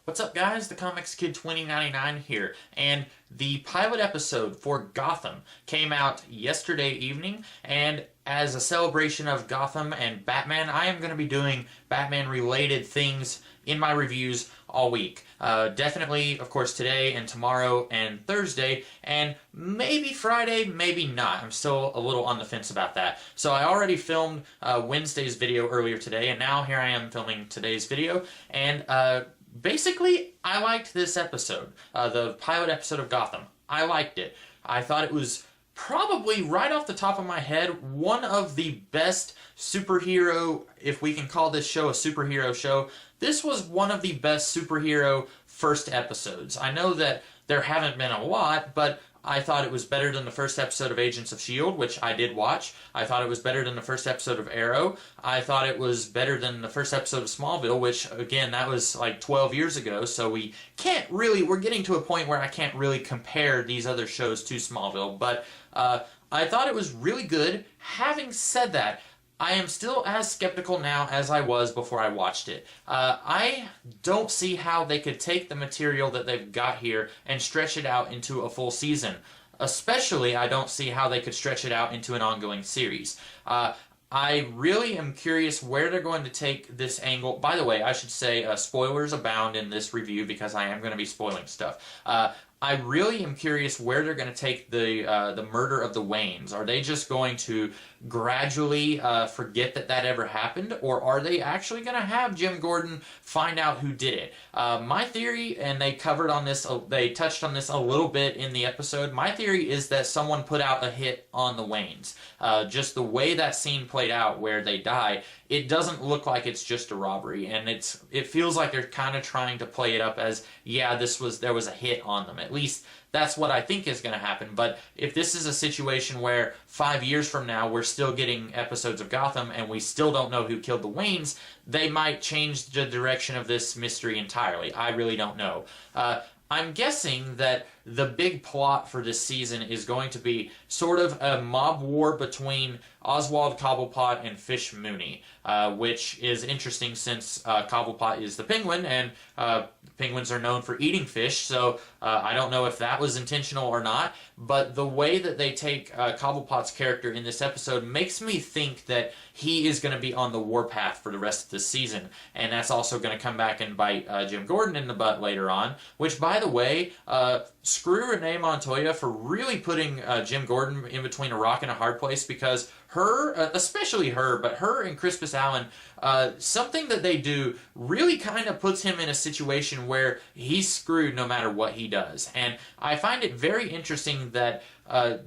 What's up, guys? The Comics Kid 2099 here, and the pilot episode for Gotham came out yesterday evening, and as a celebration of Gotham and Batman, I am going to be doing Batman-related things in my reviews all week. Definitely, of course, today and tomorrow and Thursday, and maybe Friday, maybe not. I'm still a little on the fence about that. So I already filmed Wednesday's video earlier today, and now here I am filming today's video, and basically, I liked this episode, the pilot episode of Gotham. I liked it. I thought it was probably, right off the top of my head, one of the best superhero, if we can call this show a superhero show. This was one of the best superhero first episodes. I know that there haven't been a lot, but I thought it was better than the first episode of Agents of S.H.I.E.L.D., which I did watch. I thought it was better than the first episode of Arrow. I thought it was better than the first episode of Smallville, which, again, that was like 12 years ago, so we can't really, we're getting to a point where I can't really compare these other shows to Smallville, but I thought it was really good. Having said that, I am still as skeptical now as I was before I watched it. I don't see how they could take the material that they've got here and stretch it out into a full season. Especially, I don't see how they could stretch it out into an ongoing series. I really am curious where they're going to take this angle. By the way, I should say spoilers abound in this review because I am going to be spoiling stuff. I really am curious where they're going to take the murder of the Waynes. Are they just going to gradually forget that that ever happened, or are they actually going to have Jim Gordon find out who did it? My theory, and they covered on this, they touched on this a little bit in the episode. My theory is that someone put out a hit on the Waynes. Just the way that scene played out, where they die, it doesn't look like it's just a robbery, and it feels like they're kind of trying to play it up as, yeah, there was a hit on them. At least that's what I think is going to happen. But if this is a situation where 5 years from now we're still getting episodes of Gotham and we still don't know who killed the Waynes, they might change the direction of this mystery entirely. I really don't know. I'm guessing that the big plot for this season is going to be sort of a mob war between Oswald Cobblepot and Fish Mooney, which is interesting since Cobblepot is the Penguin, and penguins are known for eating fish, so I don't know if that was intentional or not, but the way that they take Cobblepot's character in this episode makes me think that he is going to be on the warpath for the rest of the season, and that's also going to come back and bite Jim Gordon in the butt later on, which, by the way, screw Renee Montoya for really putting Jim Gordon in between a rock and a hard place, because her, especially her, but her and Crispus Allen, something that they do really kind of puts him in a situation where he's screwed no matter what he does. And I find it very interesting that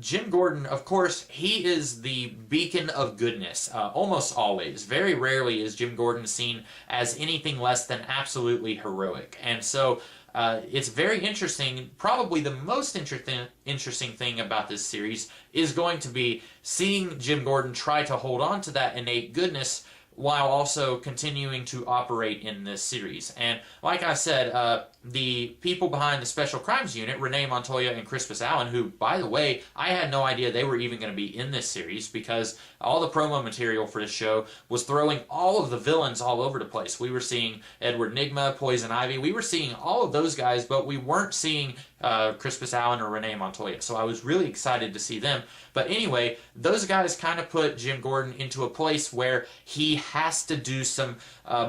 Jim Gordon, of course, he is the beacon of goodness, almost always. Very rarely is Jim Gordon seen as anything less than absolutely heroic. And so it's very interesting. Probably the most interesting thing about this series is going to be seeing Jim Gordon try to hold on to that innate goodness while also continuing to operate in this series. And like I said, the people behind the Special Crimes Unit, Renee Montoya and Crispus Allen, who, by the way, I had no idea they were even going to be in this series, because all the promo material for this show was throwing all of the villains all over the place. We were seeing Edward Nygma, Poison Ivy, we were seeing all of those guys, but we weren't seeing Crispus Allen or Renee Montoya, so I was really excited to see them. But anyway, those guys kind of put Jim Gordon into a place where he has to do some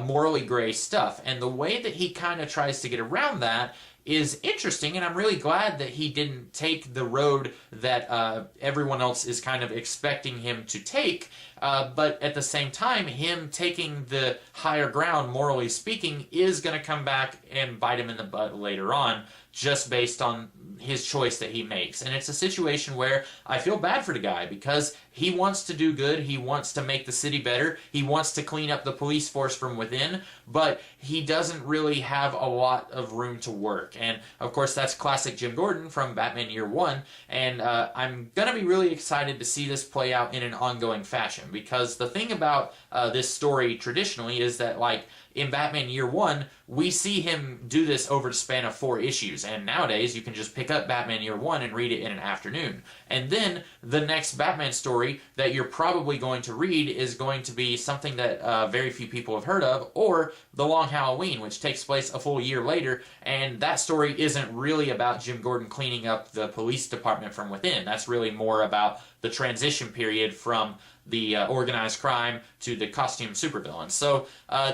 morally gray stuff, and the way that he kind of tries to get around that is interesting, and I'm really glad that he didn't take the road that everyone else is kind of expecting him to take, but at the same time, him taking the higher ground, morally speaking, is going to come back and bite him in the butt later on, just based on his choice that he makes. And it's a situation where I feel bad for the guy, because he wants to do good, he wants to make the city better, he wants to clean up the police force from within, but he doesn't really have a lot of room to work. And of course, that's classic Jim Gordon from Batman Year One, and I'm gonna be really excited to see this play out in an ongoing fashion, because the thing about this story traditionally is that, like, in Batman Year One, we see him do this over the span of 4 issues, and nowadays you can just pick up Batman Year One and read it in an afternoon. And then the next Batman story that you're probably going to read is going to be something that very few people have heard of, or The Long Halloween, which takes place a full year later, and that story isn't really about Jim Gordon cleaning up the police department from within. That's really more about the transition period from the organized crime to the costume supervillains. So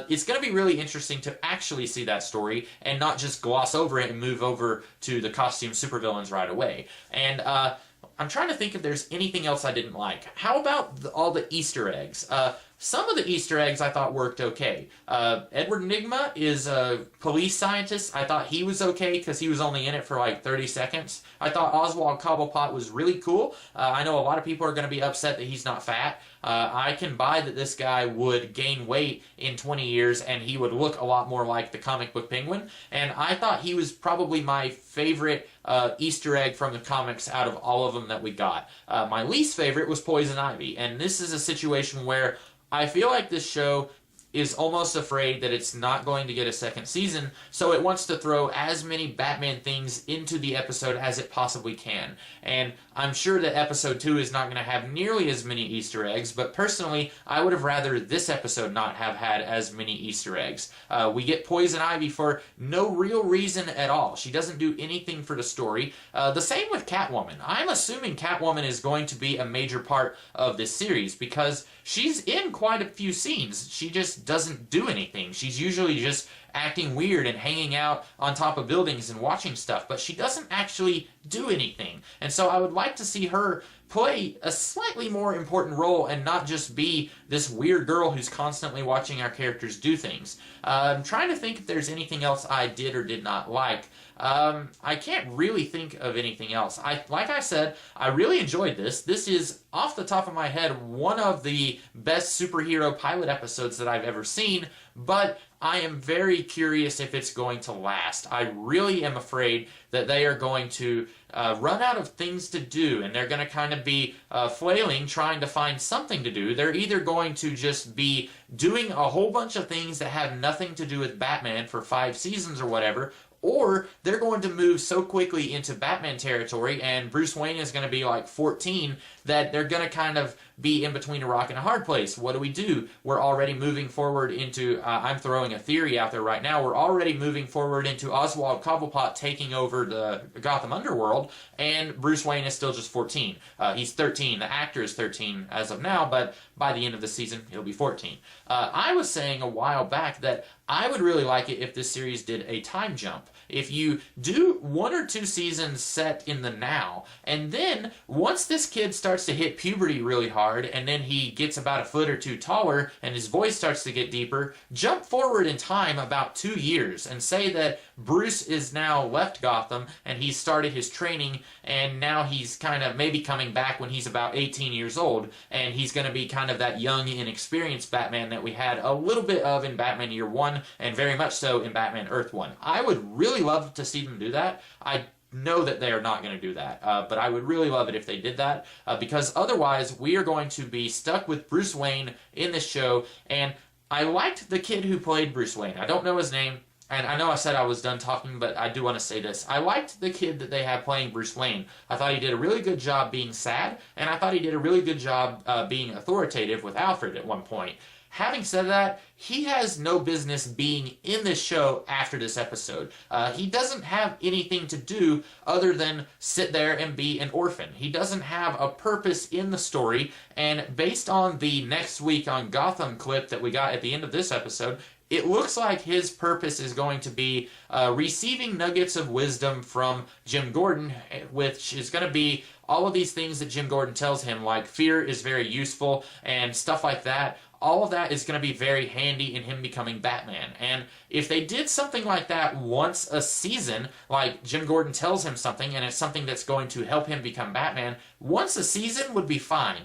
it's going to be really interesting to actually see that story and not just gloss over it and move over to the costume supervillains right away. And I'm trying to think if there's anything else I didn't like. How about all the Easter eggs? Some of the Easter eggs I thought worked okay. Edward Nygma is a police scientist. I thought he was okay because he was only in it for like 30 seconds. I thought Oswald Cobblepot was really cool. I know a lot of people are going to be upset that he's not fat. I can buy that this guy would gain weight in 20 years and he would look a lot more like the comic book Penguin. And I thought he was probably my favorite Easter egg from the comics out of all of them that we got. My least favorite was Poison Ivy. And this is a situation where I feel like this show is almost afraid that it's not going to get a second season, so it wants to throw as many Batman things into the episode as it possibly can. And I'm sure that episode 2 is not going to have nearly as many Easter eggs, but personally, I would have rather this episode not have had as many Easter eggs. We get Poison Ivy for no real reason at all. She doesn't do anything for the story. The same with Catwoman. I'm assuming Catwoman is going to be a major part of this series because she's in quite a few scenes. She just doesn't do anything. She's usually just acting weird and hanging out on top of buildings and watching stuff, but she doesn't actually do anything. And so I would like to see her play a slightly more important role and not just be this weird girl who's constantly watching our characters do things. I'm trying to think if there's anything else I did or did not like. I can't really think of anything else. Like I said, I really enjoyed this. This is, off the top of my head, one of the best superhero pilot episodes that I've ever seen, but I am very curious if it's going to last. I really am afraid that they are going to run out of things to do, and they're going to kind of be flailing, trying to find something to do. They're either going to just be doing a whole bunch of things that have nothing to do with Batman for 5 seasons or whatever, or they're going to move so quickly into Batman territory and Bruce Wayne is going to be like 14 that they're going to kind of be in between a rock and a hard place. What do? We're already moving forward into, I'm throwing a theory out there right now, we're already moving forward into Oswald Cobblepot taking over the Gotham underworld, and Bruce Wayne is still just 14. He's 13. The actor is 13 as of now, but by the end of the season, he'll be 14. I was saying a while back that I would really like it if this series did a time jump. If you do 1 or 2 seasons set in the now, and then once this kid starts to hit puberty really hard, and then he gets about a foot or 2 taller, and his voice starts to get deeper, jump forward in time about 2 years, and say that Bruce is now left Gotham, and he's started his training, and now he's kind of maybe coming back when he's about 18 years old, and he's going to be kind of that young, inexperienced Batman that we had a little bit of in Batman Year One, and very much so in Batman Earth One. I would really love to see them do that. I know that they are not going to do that, but I would really love it if they did that, because otherwise we are going to be stuck with Bruce Wayne in this show, and I liked the kid who played Bruce Wayne. I don't know his name, and I know I said I was done talking, but I do want to say this. I liked the kid that they had playing Bruce Wayne. I thought he did a really good job being sad, and I thought he did a really good job being authoritative with Alfred at one point. Having said that, he has no business being in this show after this episode. He doesn't have anything to do other than sit there and be an orphan. He doesn't have a purpose in the story, and based on the Next Week on Gotham clip that we got at the end of this episode, it looks like his purpose is going to be receiving nuggets of wisdom from Jim Gordon, which is going to be all of these things that Jim Gordon tells him, like fear is very useful and stuff like that. All of that is going to be very handy in him becoming Batman. And if they did something like that once a season, like Jim Gordon tells him something and it's something that's going to help him become Batman, once a season would be fine.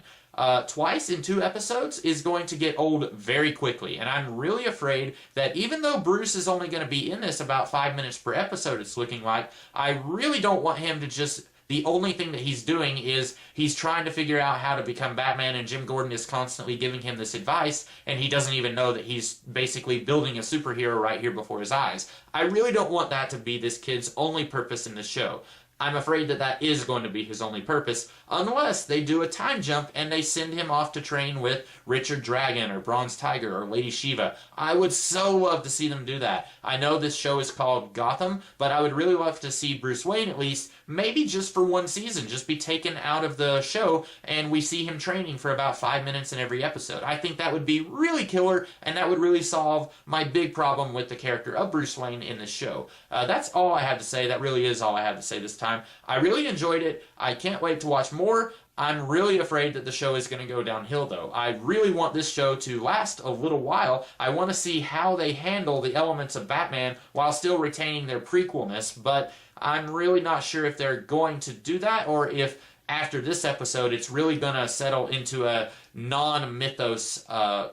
Twice in 2 episodes is going to get old very quickly, and I'm really afraid that even though Bruce is only going to be in this about 5 minutes per episode, it's looking like, I really don't want him to just the only thing that he's doing is he's trying to figure out how to become Batman, and Jim Gordon is constantly giving him this advice, and he doesn't even know that he's basically building a superhero right here before his eyes. I really don't want that to be this kid's only purpose in the show. I'm afraid that that is going to be his only purpose, unless they do a time jump and they send him off to train with Richard Dragon or Bronze Tiger or Lady Shiva. I would so love to see them do that. I know this show is called Gotham, but I would really love to see Bruce Wayne at least, maybe just for one season, just be taken out of the show and we see him training for about 5 minutes in every episode. I think that would be really killer, and that would really solve my big problem with the character of Bruce Wayne in this show. That's all I have to say. That really is all I have to say this time. I really enjoyed it. I can't wait to watch more. I'm really afraid that the show is going to go downhill, though. I really want this show to last a little while. I want to see how they handle the elements of Batman while still retaining their prequelness, but I'm really not sure if they're going to do that, or if after this episode it's really going to settle into a non-mythos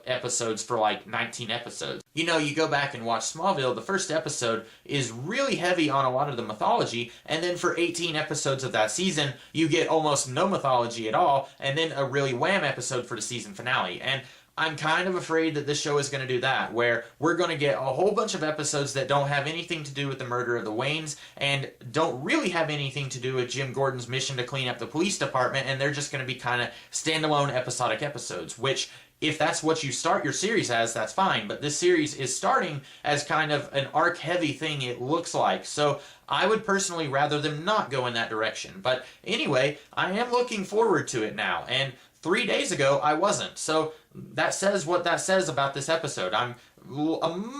episodes for like 19 episodes. You know, you go back and watch Smallville, the first episode is really heavy on a lot of the mythology, and then for 18 episodes of that season, you get almost no mythology at all, and then a really wham episode for the season finale. And I'm kind of afraid that this show is going to do that, where we're going to get a whole bunch of episodes that don't have anything to do with the murder of the Waynes, and don't really have anything to do with Jim Gordon's mission to clean up the police department, and they're just going to be kind of standalone episodic episodes, which, if that's what you start your series as, that's fine, but this series is starting as kind of an arc-heavy thing, it looks like, so I would personally rather them not go in that direction. But anyway, I am looking forward to it now, and 3 days ago, I wasn't. So that says what that says about this episode. I'm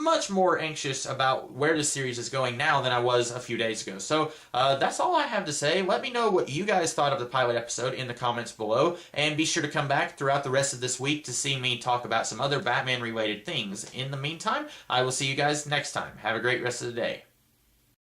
much more anxious about where this series is going now than I was a few days ago. So that's all I have to say. Let me know what you guys thought of the pilot episode in the comments below, and be sure to come back throughout the rest of this week to see me talk about some other Batman-related things. In the meantime, I will see you guys next time. Have a great rest of the day.